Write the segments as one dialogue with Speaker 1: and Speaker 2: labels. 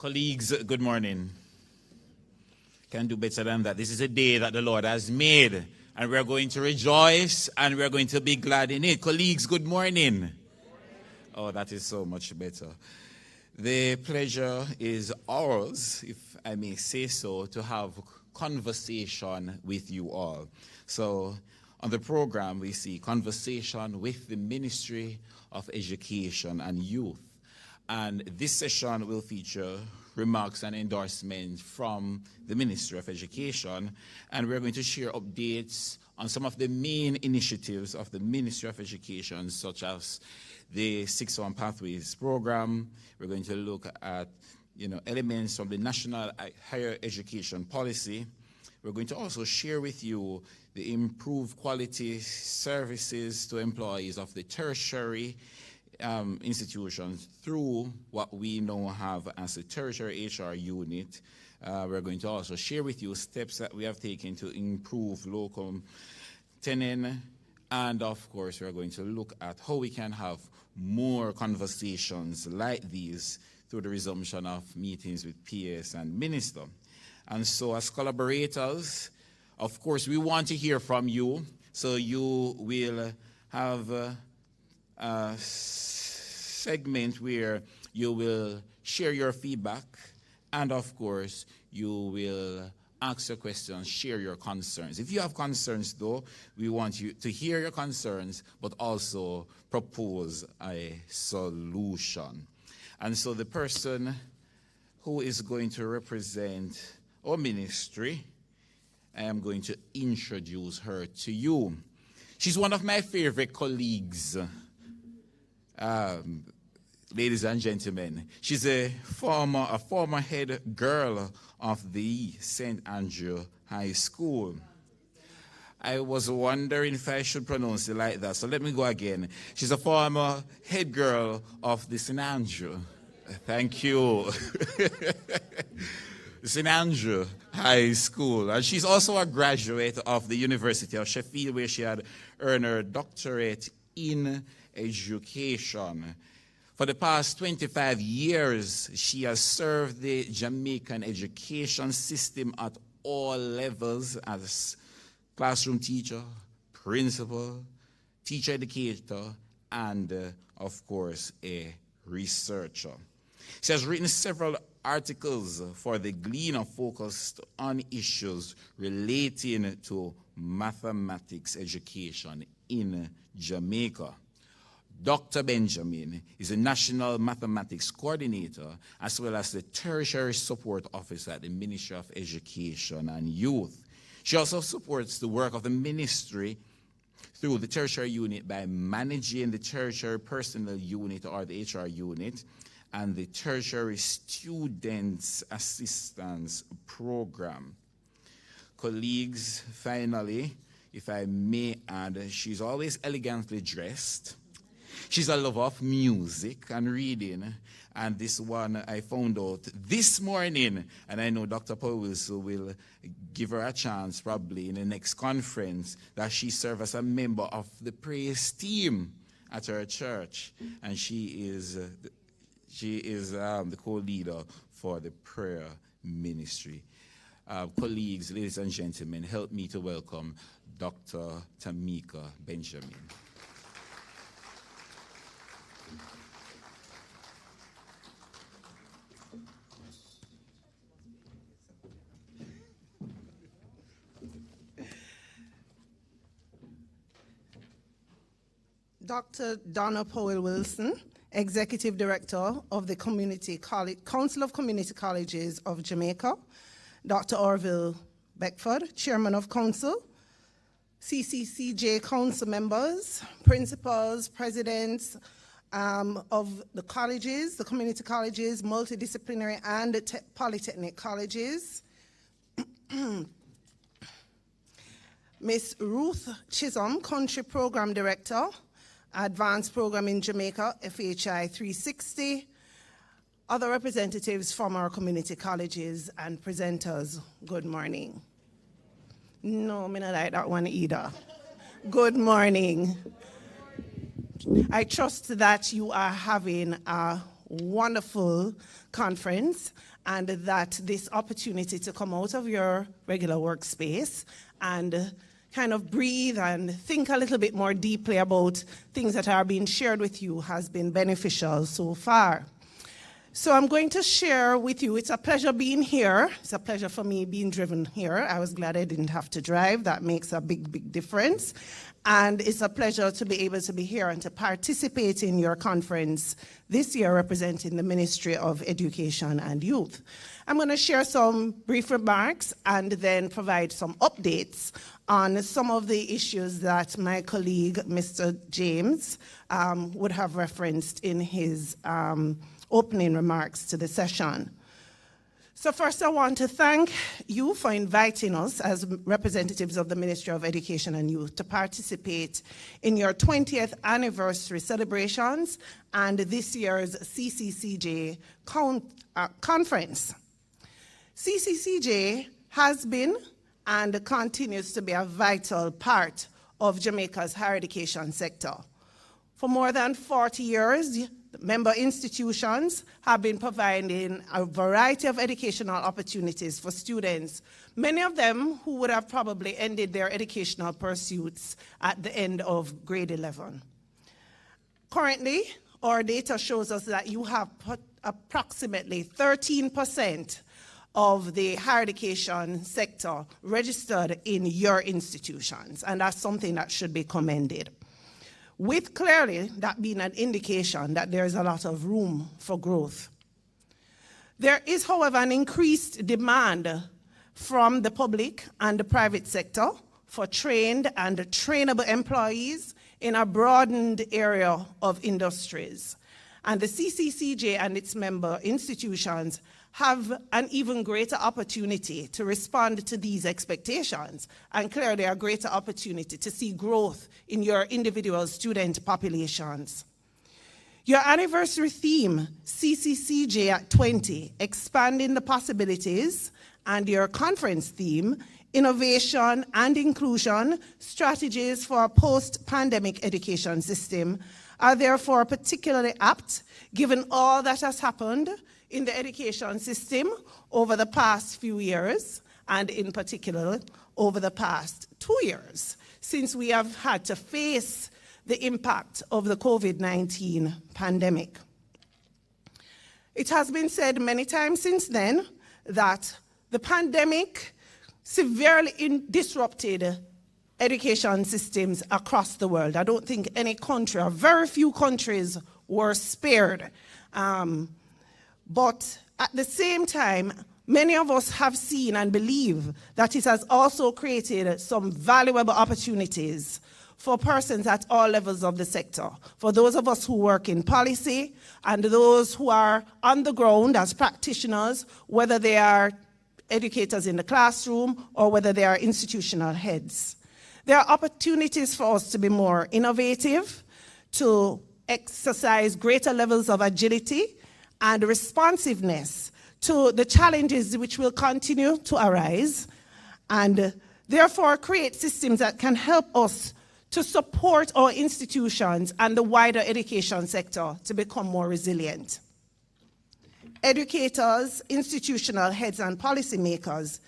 Speaker 1: Colleagues, good morning. Can't do better than that. This is a day that the Lord has made, and we're going to rejoice, and we're going to be glad in it. Colleagues, good morning. Oh, that is so much better. The pleasure is ours, if I may say so, to have conversation with you all. So on the program, we see conversation with the Ministry of Education and Youth. And this session will feature remarks and endorsements from the Ministry of Education. And we're going to share updates on some of the main initiatives of the Ministry of Education, such as the 6-1 Pathways program. We're going to look at elements from the National Higher Education Policy. We're going to also share with you the improved quality services to employees of the tertiary institutions through what we now have as a tertiary HR unit. We're going to also share with you steps that we have taken to improve local tenant, and of course we're going to look at how we can have more conversations like these through the resumption of meetings with PS and Minister. And so as collaborators, of course, we want to hear from you, so you will have a segment where you will share your feedback, and of course you will ask your questions, share your concerns. If you have concerns though, we want you to hear your concerns but also propose a solution. And so the person who is going to represent our ministry, I am going to introduce her to you. She's one of my favorite colleagues. Ladies and gentlemen, she's a former head girl of the St. Andrew High School. I was wondering if I should pronounce it like that, so let me go again. She's a former head girl of the St. Andrew. Thank you. St. Andrew High School. And she's also a graduate of the University of Sheffield, where she had earned her doctorate in education. For the past 25 years, she has served the Jamaican education system at all levels as classroom teacher, principal, teacher educator, and, of course, a researcher. She has written several articles for the Gleaner focused on issues relating to mathematics education in Jamaica. Dr. Benjamin is a National Mathematics Coordinator as well as the Tertiary Support Officer at the Ministry of Education and Youth. She also supports the work of the ministry through the Tertiary Unit by managing the Tertiary Personnel Unit, or the HR Unit, and the Tertiary Students Assistance Program. Colleagues, finally, if I may add, she's always elegantly dressed. She's a lover of music and reading, and this one I found out this morning, and I know Dr. Powell will give her a chance probably in the next conference, that she serves as a member of the praise team at her church, and she is the co-leader for the prayer ministry. Colleagues, ladies and gentlemen, help me to welcome Dr. Tamika Benjamin.
Speaker 2: Dr. Donna Powell-Wilson, Executive Director of the Council of Community Colleges of Jamaica. Dr. Orville Beckford, Chairman of Council. CCCJ Council members, principals, presidents of the colleges, the community colleges, multidisciplinary and polytechnic colleges. Miss Ruth Chisholm, Country Program Director, Advanced Program in Jamaica, FHI 360, other representatives from our community colleges and presenters, good morning. No, me not like that one either. Good morning. I trust that you are having a wonderful conference, and that this opportunity to come out of your regular workspace and kind of breathe and think a little bit more deeply about things that are being shared with you has been beneficial so far. So I'm going to share with you, it's a pleasure being here. It's a pleasure for me being driven here. I was glad I didn't have to drive. That makes a big, big difference. And it's a pleasure to be able to be here and to participate in your conference this year representing the Ministry of Education and Youth. I'm going to share some brief remarks and then provide some updates on some of the issues that my colleague, Mr. James, would have referenced in his opening remarks to the session. So first I want to thank you for inviting us as representatives of the Ministry of Education and Youth to participate in your 20th anniversary celebrations and this year's CCCJ conference. CCCJ has been and continues to be a vital part of Jamaica's higher education sector. For more than 40 years, member institutions have been providing a variety of educational opportunities for students, many of them who would have probably ended their educational pursuits at the end of grade 11. Currently, our data shows us that you have put approximately 13% of the higher education sector registered in your institutions, and that's something that should be commended. With clearly that being an indication that there is a lot of room for growth. There is, however, an increased demand from the public and the private sector for trained and trainable employees in a broadened area of industries. And the CCCJ and its member institutions have an even greater opportunity to respond to these expectations, and clearly a greater opportunity to see growth in your individual student populations. Your anniversary theme, CCCJ at 20, Expanding the Possibilities, and your conference theme, Innovation and Inclusion, Strategies for a Post-Pandemic Education System, are therefore particularly apt given all that has happened in the education system over the past few years, and in particular over the past 2 years, since we have had to face the impact of the COVID-19 pandemic. It has been said many times since then that the pandemic severely disrupted education systems across the world. I don't think any country, or very few countries, were spared. But at the same time, many of us have seen and believe that it has also created some valuable opportunities for persons at all levels of the sector, for those of us who work in policy and those who are on the ground as practitioners, whether they are educators in the classroom or whether they are institutional heads. There are opportunities for us to be more innovative, to exercise greater levels of agility and responsiveness to the challenges which will continue to arise, and therefore create systems that can help us to support our institutions and the wider education sector to become more resilient. Educators, institutional heads, and policymakers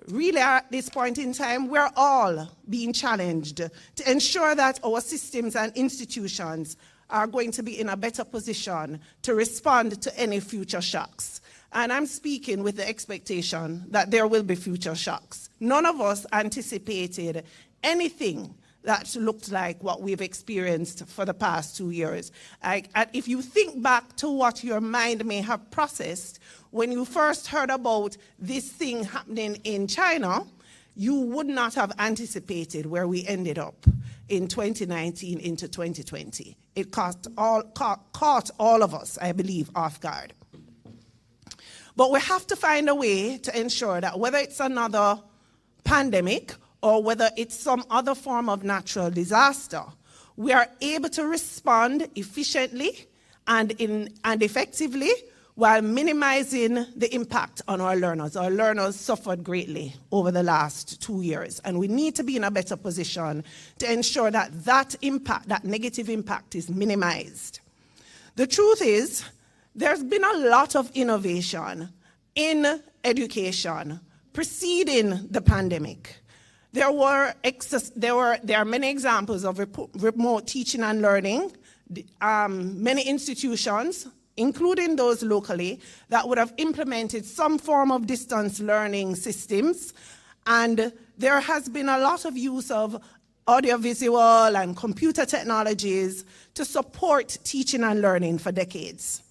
Speaker 2: really are at this point in time, we're all being challenged to ensure that our systems and institutions are going to be in a better position to respond to any future shocks. And I'm speaking with the expectation that there will be future shocks. None of us anticipated anything that looked like what we've experienced for the past 2 years. If you think back to what your mind may have processed when you first heard about this thing happening in China, you would not have anticipated where we ended up in 2019 into 2020. It caught all of us, I believe, off guard. But we have to find a way to ensure that whether it's another pandemic or whether it's some other form of natural disaster, we are able to respond efficiently and effectively while minimizing the impact on our learners. Our learners suffered greatly over the last 2 years, and we need to be in a better position to ensure that that impact, that negative impact, is minimized. The truth is There's been a lot of innovation in education preceding the pandemic. There are many examples of remote teaching and learning. Many institutions, including those locally, that would have implemented some form of distance learning systems. And there has been a lot of use of audiovisual and computer technologies to support teaching and learning for decades.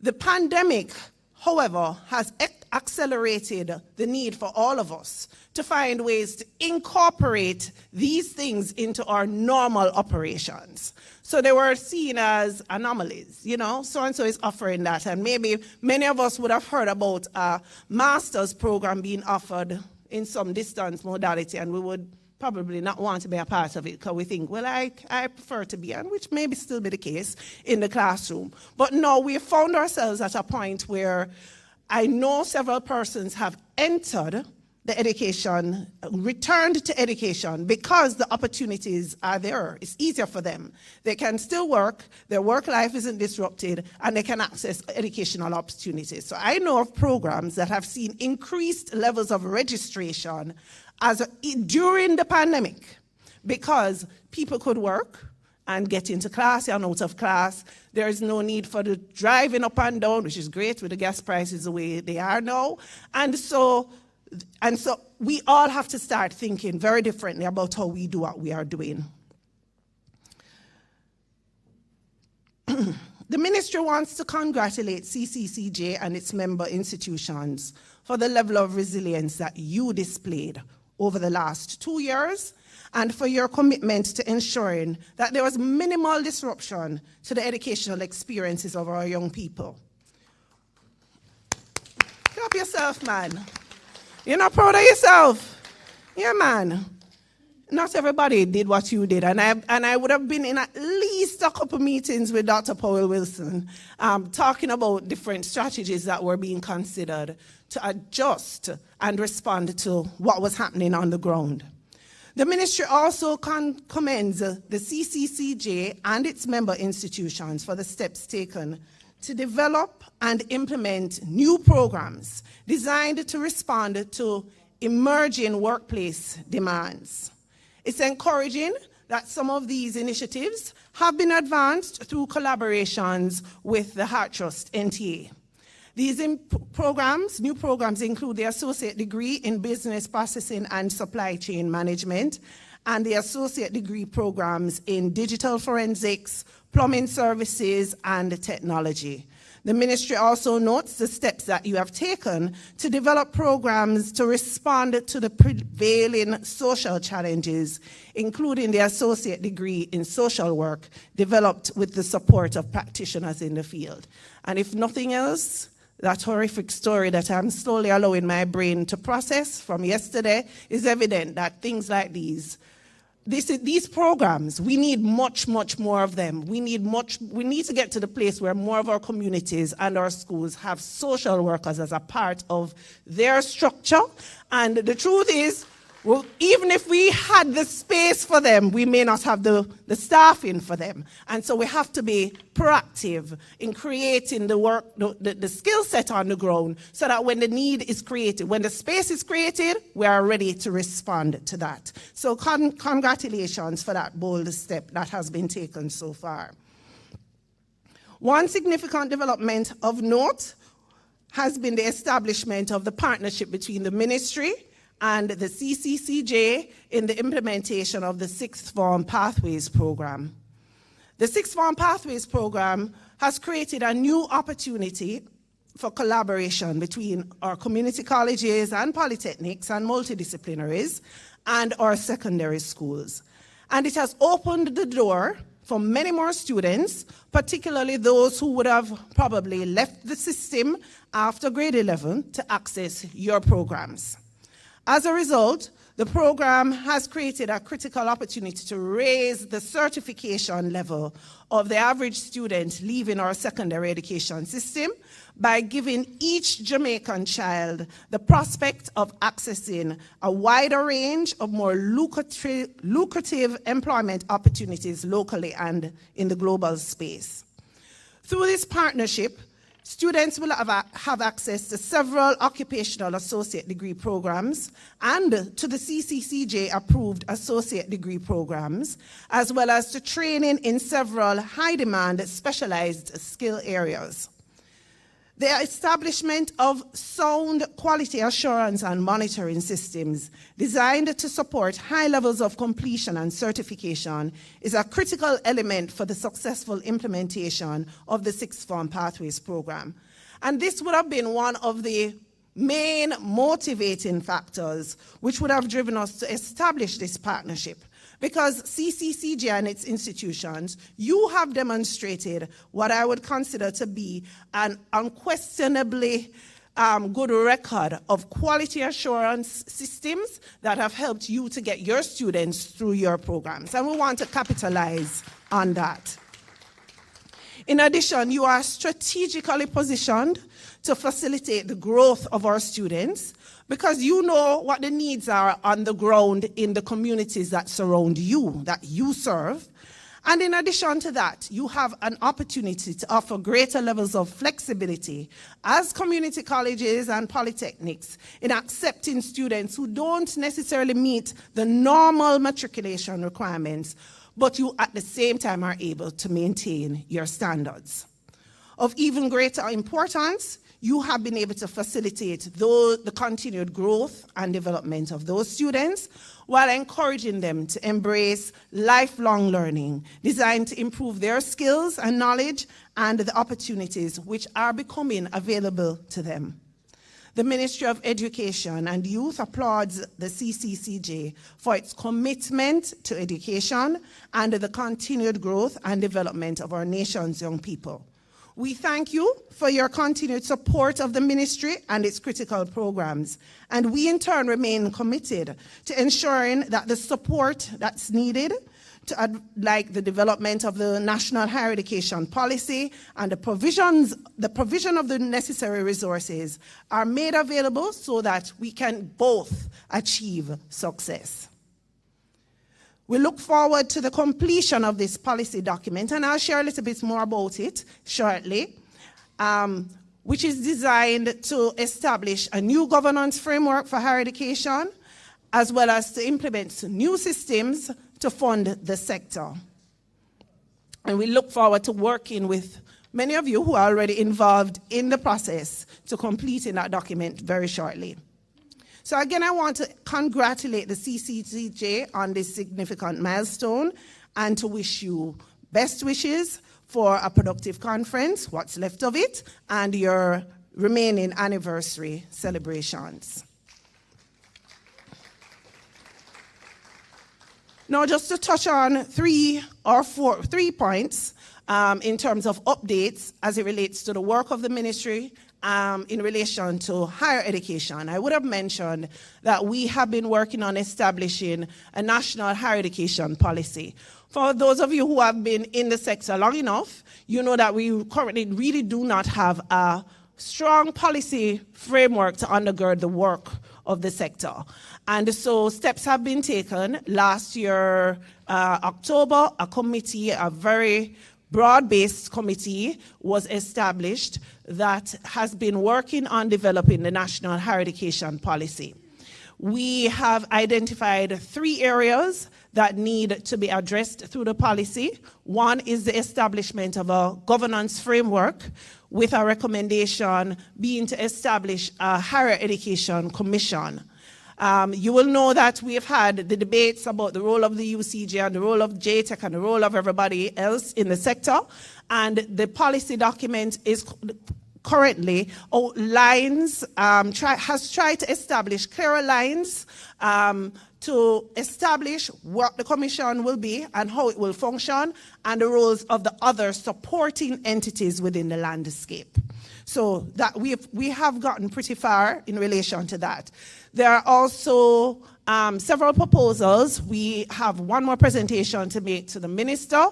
Speaker 2: The pandemic, however, has accelerated the need for all of us to find ways to incorporate these things into our normal operations. So they were seen as anomalies, you know, so-and-so is offering that, and maybe many of us would have heard about a master's program being offered in some distance modality, and we would probably not want to be a part of it because we think, well, I prefer to be, and which may still be the case, in the classroom. But no, we found ourselves at a point where I know several persons have entered the education, returned to education because the opportunities are there. It's easier for them. They can still work, their work life isn't disrupted, and they can access educational opportunities. So I know of programs that have seen increased levels of registration during the pandemic because people could work and get into class and out of class. There is no need for the driving up and down, which is great with the gas prices the way they are now. And so we all have to start thinking very differently about how we do what we are doing. The ministry wants to congratulate TheCCCJ and its member institutions for the level of resilience that you displayed over the last 2 years, and for your commitment to ensuring that there was minimal disruption to the educational experiences of our young people. Clap yourself, man. You're not proud of yourself? Yeah, man. Not everybody did what you did, and I would have been in at least a couple meetings with Dr. Powell Wilson talking about different strategies that were being considered to adjust and respond to what was happening on the ground. The ministry also commends the TheCCCJ and its member institutions for the steps taken to develop and implement new programs designed to respond to emerging workplace demands. It's encouraging that some of these initiatives have been advanced through collaborations with the Heart Trust NTA. These new programs include the Associate Degree in Business Processing and Supply Chain Management and the Associate Degree programs in Digital Forensics, Plumbing Services, and Technology. The ministry also notes the steps that you have taken to develop programs to respond to the prevailing social challenges, including the Associate Degree in Social Work, developed with the support of practitioners in the field. And if nothing else, that horrific story that I'm slowly allowing my brain to process from yesterday is evident that things like these programs, we need much, much more of them. We need to get to the place where more of our communities and our schools have social workers as a part of their structure. And the truth is, well, even if we had the space for them, we may not have the staffing for them. And so we have to be proactive in creating the skill set on the ground so that when the need is created, when the space is created, we are ready to respond to that. So congratulations for that bold step that has been taken so far. One significant development of note has been the establishment of the partnership between the ministry and the TheCCCJ in the implementation of the Sixth Form Pathways Program. The Sixth Form Pathways Program has created a new opportunity for collaboration between our community colleges and polytechnics and multidisciplinaries and our secondary schools. And it has opened the door for many more students, particularly those who would have probably left the system after grade 11 to access your programs. As a result, the program has created a critical opportunity to raise the certification level of the average student leaving our secondary education system by giving each Jamaican child the prospect of accessing a wider range of more lucrative employment opportunities locally and in the global space. Through this partnership, Students will have access to several occupational associate degree programs and to the CCCJ approved associate degree programs, as well as to training in several high-demand specialized skill areas. The establishment of sound quality assurance and monitoring systems designed to support high levels of completion and certification is a critical element for the successful implementation of the Sixth Form Pathways program. And this would have been one of the main motivating factors which would have driven us to establish this partnership. Because CCCJ and its institutions, you have demonstrated what I would consider to be an unquestionably good record of quality assurance systems that have helped you to get your students through your programs. And we want to capitalize on that. In addition, you are strategically positioned to facilitate the growth of our students because you know what the needs are on the ground in the communities that surround you, that you serve. And in addition to that, you have an opportunity to offer greater levels of flexibility as community colleges and polytechnics in accepting students who don't necessarily meet the normal matriculation requirements, but you at the same time are able to maintain your standards. Of even greater importance, you have been able to facilitate the continued growth and development of those students while encouraging them to embrace lifelong learning designed to improve their skills and knowledge and the opportunities which are becoming available to them. The Ministry of Education and Youth applauds the CCCJ for its commitment to education and the continued growth and development of our nation's young people. We thank you for your continued support of the ministry and its critical programs, and we in turn remain committed to ensuring that the support that's needed, like the development of the National Higher Education Policy and the provision of the necessary resources are made available so that we can both achieve success. We look forward to the completion of this policy document, and I'll share a little bit more about it shortly, which is designed to establish a new governance framework for higher education, as well as to implement new systems to fund the sector. And we look forward to working with many of you who are already involved in the process to completing that document very shortly. So again, I want to congratulate the CCCJ on this significant milestone and to wish you best wishes for a productive conference, what's left of it, and your remaining anniversary celebrations. Now, just to touch on three points in terms of updates as it relates to the work of the ministry in relation to higher education. I would have mentioned that we have been working on establishing a national higher education policy. For those of you who have been in the sector long enough, you know that we currently really do not have a strong policy framework to undergird the work of the sector. And so steps have been taken. Last year, October, a very broad-based committee was established that has been working on developing the national higher education policy. We have identified 3 areas that need to be addressed through the policy. One is the establishment of a governance framework, with a recommendation being to establish a higher education commission. You will know that we have had the debates about the role of the UCJ and the role of JTech and the role of everybody else in the sector, and the policy document is currently has tried to establish clearer lines to establish what the commission will be and how it will function and the roles of the other supporting entities within the landscape. So that we have gotten pretty far in relation to that. There are also several proposals. We have one more presentation to make to the minister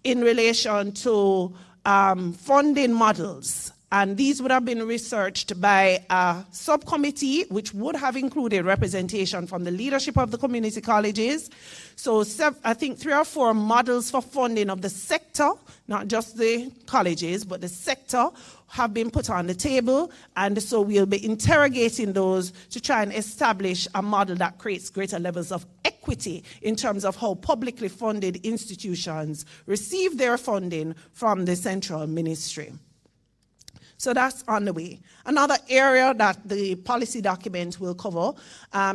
Speaker 2: in relation to funding models And these would have been researched by a subcommittee, which would have included representation from the leadership of the community colleges. So I think 3 or 4 models for funding of the sector, not just the colleges, but the sector, have been put on the table. And so we'll be interrogating those to try and establish a model that creates greater levels of equity in terms of how publicly funded institutions receive their funding from the central ministry. So that's on the way. Another area that the policy document will cover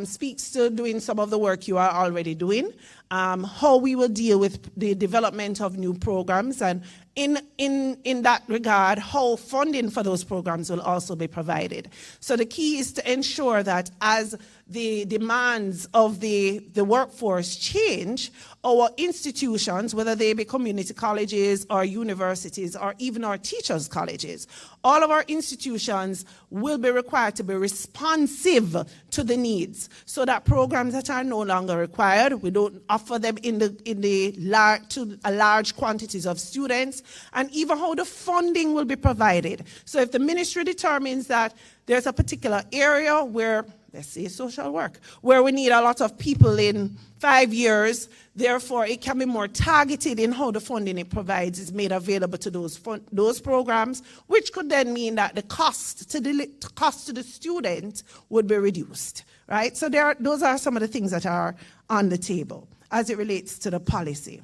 Speaker 2: speaks to doing some of the work you are already doing, how we will deal with the development of new programs, and in that regard, how funding for those programs will also be provided. So the key is to ensure that as the demands of the workforce change, our institutions, whether they be community colleges or universities or even our teachers' colleges, all of our institutions will be required to be responsive to the needs, so that programs that are no longer required, we don't offer them to large quantities of students, and even how the funding will be provided. So if the ministry determines that there's a particular area where, let's say social work, where we need a lot of people in 5 years, therefore it can be more targeted in how the funding it provides is made available to those programs, which could then mean that the cost to the student would be reduced, right? So those are some of the things that are on the table as it relates to the policy.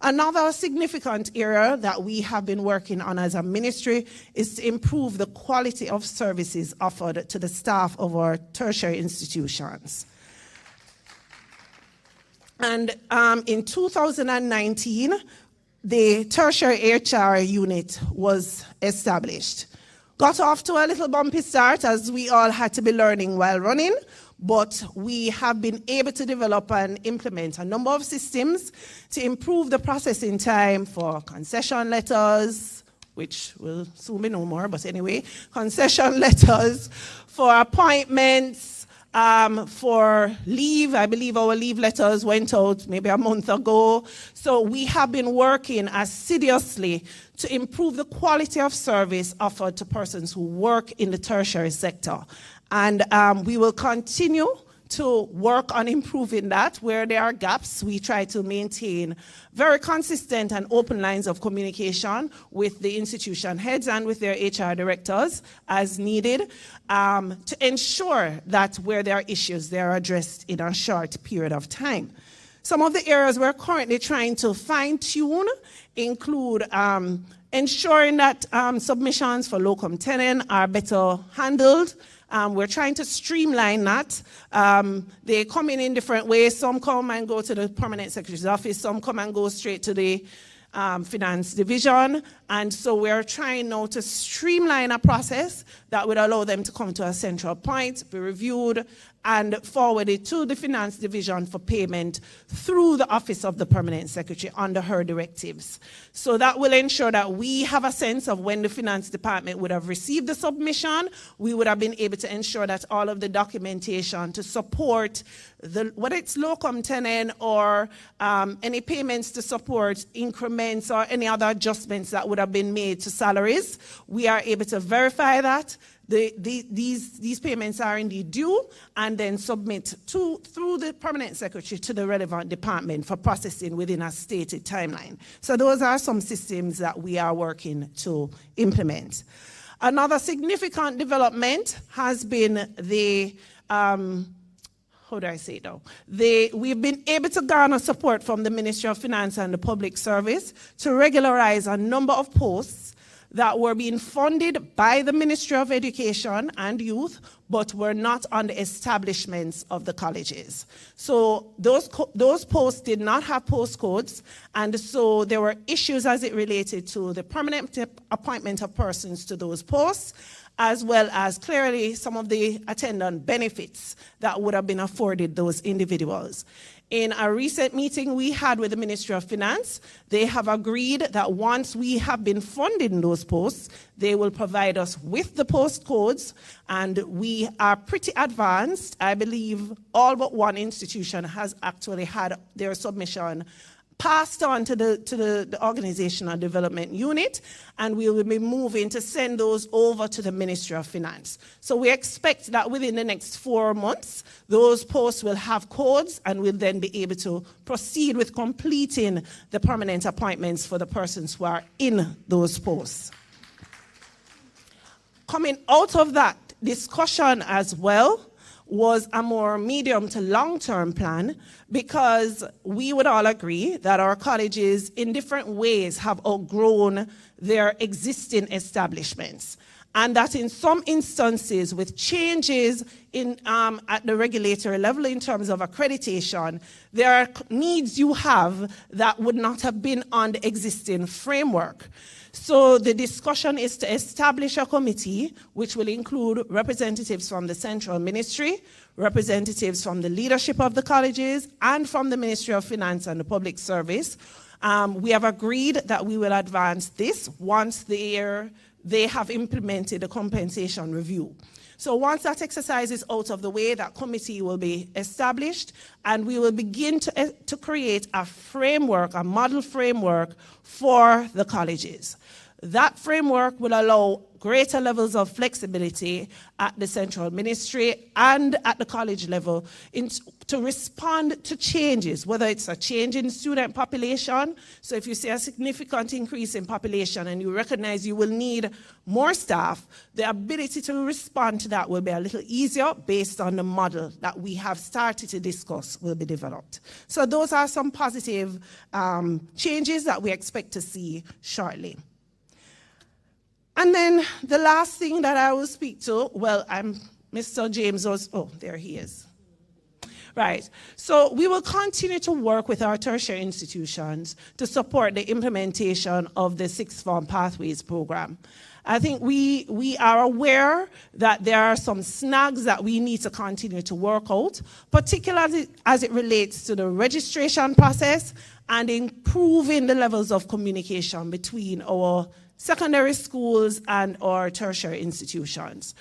Speaker 2: Another significant area that we have been working on as a ministry is to improve the quality of services offered to the staff of our tertiary institutions. And in 2019, the tertiary HR unit was established. Got off to a little bumpy start, as we all had to be learning while running, but we have been able to develop and implement a number of systems to improve the processing time for concession letters, which will soon be no more, but anyway, concession letters, for appointments, for leave. I believe our leave letters went out maybe a month ago. So we have been working assiduously to improve the quality of service offered to persons who work in the tertiary sector. And we will continue to work on improving that. Where there are gaps, we try to maintain very consistent and open lines of communication with the institution heads and with their HR directors as needed, to ensure that where there are issues, they are addressed in a short period of time. Some of the areas we're currently trying to fine-tune include ensuring that submissions for locum tenens are better handled. We're trying to streamline that. They come in different ways. Some come and go to the permanent secretary's office. Some come and go straight to the finance division. And so we're trying now to streamline a process that would allow them to come to a central point, be reviewed, and forwarded to the finance division for payment through the office of the permanent secretary under her directives. So that will ensure that we have a sense of when the finance department would have received the submission. We would have been able to ensure that all of the documentation to support whether it's locum tenens or any payments to support increments or any other adjustments that would have been made to salaries, we are able to verify that these payments are indeed due, and then submit through the permanent secretary to the relevant department for processing within a stated timeline. So those are some systems that we are working to implement. Another significant development has been we've been able to garner support from the Ministry of Finance and the Public Service to regularize a number of posts that were being funded by the Ministry of Education and Youth, but were not on the establishments of the colleges. So those posts did not have postcodes, and so there were issues as it related to the permanent appointment of persons to those posts, as well as clearly some of the attendant benefits that would have been afforded those individuals. In a recent meeting we had with the Ministry of Finance, they have agreed that once we have been funding those posts, they will provide us with the post codes, and we are pretty advanced. I believe all but one institution has actually had their submission passed on to the organizational development unit, and we will be moving to send those over to the Ministry of Finance. So we expect that within the next 4 months, those posts will have codes and will then be able to proceed with completing the permanent appointments for the persons who are in those posts. Coming out of that discussion as well was a more medium to long-term plan, because we would all agree that our colleges in different ways have outgrown their existing establishments, and that in some instances with changes in, at the regulatory level in terms of accreditation, there are needs you have that would not have been on the existing framework. So the discussion is to establish a committee which will include representatives from the central ministry, representatives from the leadership of the colleges, and from the Ministry of Finance and the Public Service. We have agreed that we will advance this once they have implemented a compensation review. So once that exercise is out of the way, that committee will be established, and we will begin to create a framework, a model framework for the colleges. That framework will allow greater levels of flexibility at the central ministry and at the college level to respond to changes, whether it's a change in student population. So if you see a significant increase in population and you recognize you will need more staff, the ability to respond to that will be a little easier based on the model that we have started to discuss will be developed. So those are some positive changes that we expect to see shortly. And then the last thing that I will speak to, well, Mr. James was, oh, there he is. Right, so we will continue to work with our tertiary institutions to support the implementation of the Sixth Form Pathways program. I think we are aware that there are some snags that we need to continue to work out, particularly as it relates to the registration process and improving the levels of communication between our secondary schools and our tertiary institutions.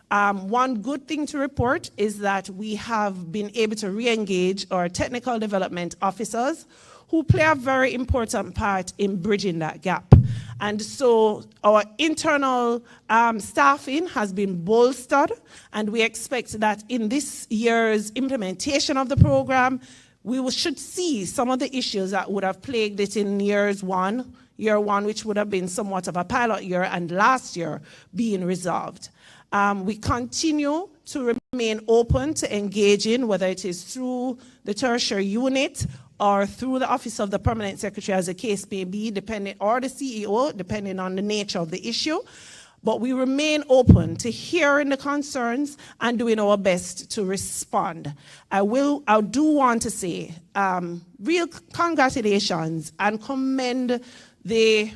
Speaker 2: One good thing to report is that we have been able to re-engage our technical development officers who play a very important part in bridging that gap. And so our internal staffing has been bolstered, and we expect that in this year's implementation of the program, we should see some of the issues that would have plagued it in year one, which would have been somewhat of a pilot year, and last year being resolved. We continue to remain open to engaging, whether it is through the tertiary unit or through the Office of the Permanent Secretary, as the case may be, or the CEO, depending on the nature of the issue. But we remain open to hearing the concerns and doing our best to respond. I do want to say real congratulations and commend the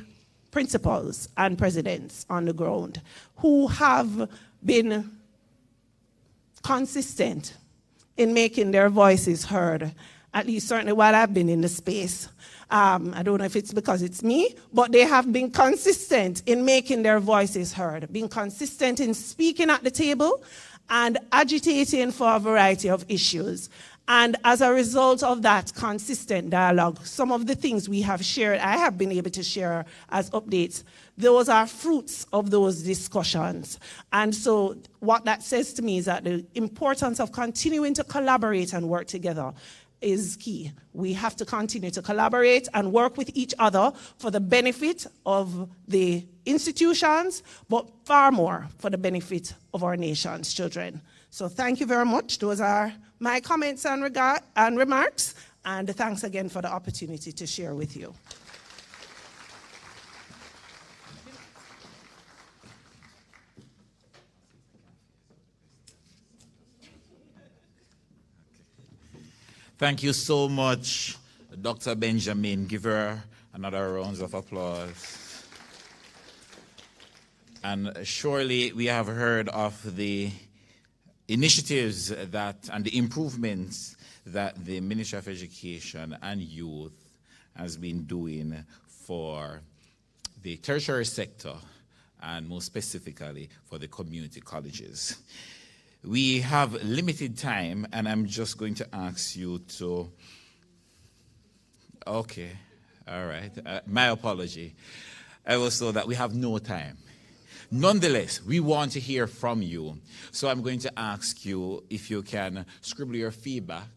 Speaker 2: principals and presidents on the ground who have been consistent in making their voices heard, at least certainly while I've been in the space. I don't know if it's because it's me, but they have been consistent in making their voices heard, being consistent in speaking at the table and agitating for a variety of issues. And as a result of that consistent dialogue, some of the things we have shared, I have been able to share as updates, those are fruits of those discussions. And so what that says to me is that the importance of continuing to collaborate and work together is key. We have to continue to collaborate and work with each other for the benefit of the institutions, but far more for the benefit of our nation's children. So thank you very much. Those are my comments and remarks, and thanks again for the opportunity to share with you.
Speaker 1: Thank you so much, Dr. Benjamin. Give her another round of applause. And surely we have heard of the initiatives and the improvements that the Ministry of Education and Youth has been doing for the tertiary sector, and more specifically for the community colleges. We have limited time, and I'm just going to ask you to Okay. All right. My apology. I was told that we have no time. Nonetheless, we want to hear from you. So I'm going to ask you if you can scribble your feedback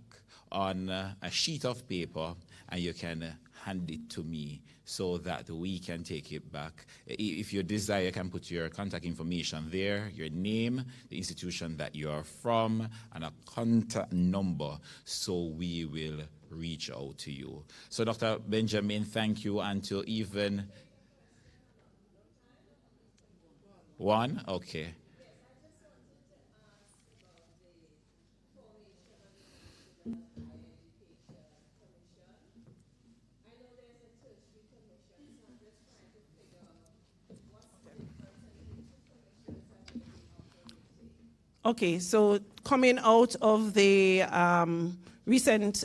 Speaker 1: on a sheet of paper and you can hand it to me so that we can take it back. If you desire, you can put your contact information there, your name, the institution that you are from, and a contact number so we will reach out to you. So Dr. Benjamin, thank you until even 1? Okay.
Speaker 2: Okay, so coming out of the recent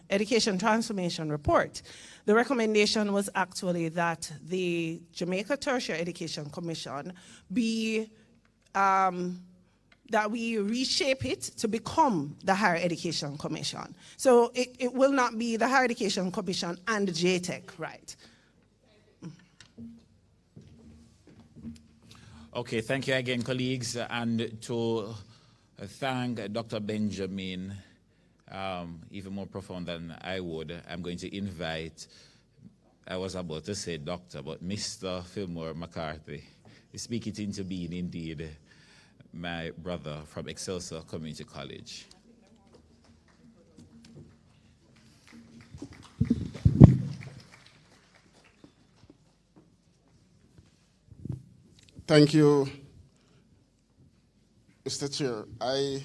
Speaker 2: education transformation report, the recommendation was actually that the Jamaica Tertiary Education Commission be, that we reshape it to become the Higher Education Commission. So it will not be the Higher Education Commission and JTech, right?
Speaker 1: Okay, thank you again, colleagues. And to thank Dr. Benjamin, even more profound than I would, I'm going to invite, I was about to say doctor, but Mr. Fillmore McCarthy. Speak it into being, indeed, my brother from Excelsior Community College.
Speaker 3: Thank you, Mr. Chair. I,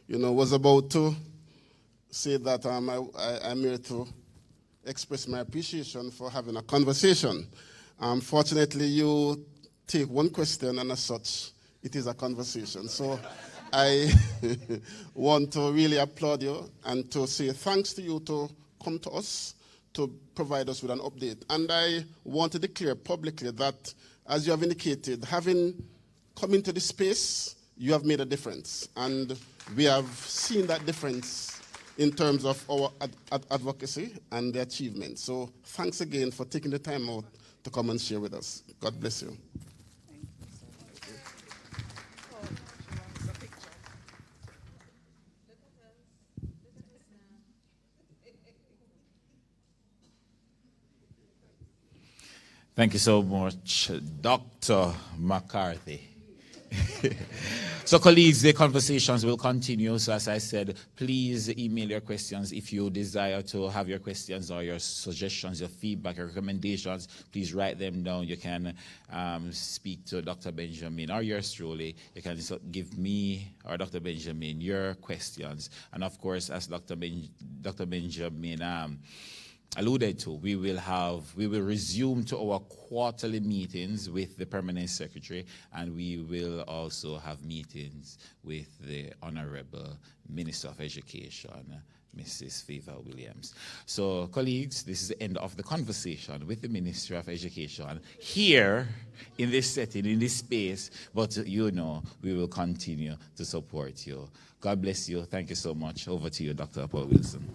Speaker 3: was about to say that I'm here to express my appreciation for having a conversation. Fortunately, you take one question and as such, it is a conversation. So I want to really applaud you and to say thanks to you to come to us to provide us with an update. And I want to declare publicly that, as you have indicated, having come into this space, you have made a difference. And we have seen that difference in terms of our advocacy and the achievements. So thanks again for taking the time out to come and share with us. God bless you.
Speaker 1: Thank you so much, Dr. McCarthy. So, colleagues, the conversations will continue. So, as I said, please email your questions if you desire to have your questions or your suggestions, your feedback, your recommendations. Please write them down. You can speak to Dr. Benjamin or yours truly. You can give me or Dr. Benjamin your questions. And, of course, as Dr. Benjamin alluded to, we will resume to our quarterly meetings with the permanent secretary, and we will also have meetings with the Honorable Minister of Education, Mrs. Fever Williams. So, colleagues, this is the end of the conversation with the Ministry of Education here in this setting, in this space, but we will continue to support you. God bless you. Thank you so much. Over to you, Dr. Paul Wilson.